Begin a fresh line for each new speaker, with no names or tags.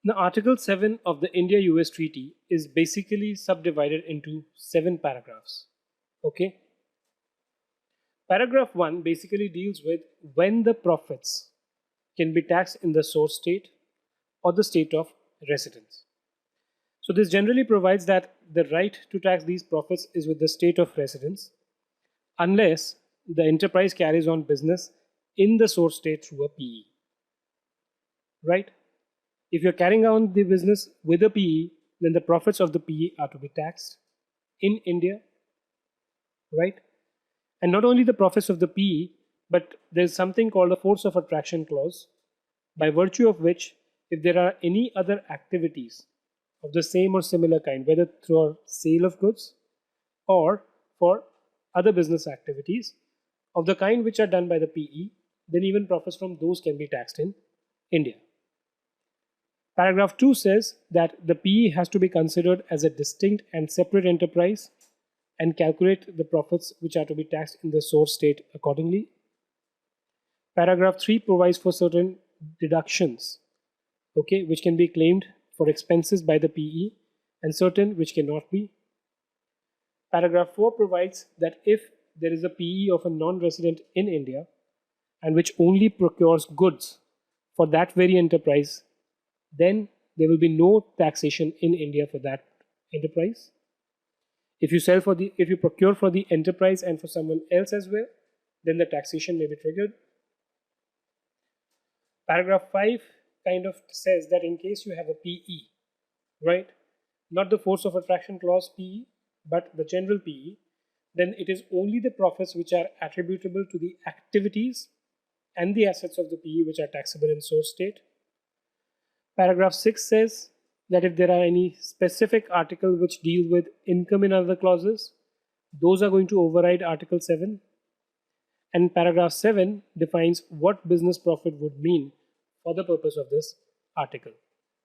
Now, Article 7 of the India-US Treaty is basically subdivided into 7 paragraphs. Okay. Paragraph 1 basically deals with when the profits can be taxed in the source state or the state of residence. So this generally provides that the right to tax these profits is with the state of residence unless the enterprise carries on business in the source state through a PE. Right? If you're carrying on the business with a PE, then the profits of the PE are to be taxed in India. Right? And not only the profits of the PE, but there's something called a force of attraction clause, by virtue of which, if there are any other activities of the same or similar kind, whether through a sale of goods or for other business activities of the kind which are done by the PE, then even profits from those can be taxed in India. Paragraph 2 says that the PE has to be considered as a distinct and separate enterprise and calculate the profits which are to be taxed in the source state accordingly. Paragraph 3 provides for certain deductions, okay, which can be claimed for expenses by the PE and certain which cannot be. Paragraph 4 provides that if there is a PE of a non-resident in India and which only procures goods for that very enterprise, then there will be no taxation in India for that enterprise. If you procure for the enterprise and for someone else as well, then the taxation may be triggered. Paragraph 5 kind of says that in case you have a PE, right, not the force of attraction clause PE, but the general PE, then it is only the profits which are attributable to the activities and the assets of the PE which are taxable in source state. Paragraph 6 says that if there are any specific article which deal with income in other clauses, those are going to override Article 7. And paragraph 7 defines what business profit would mean for the purpose of this article.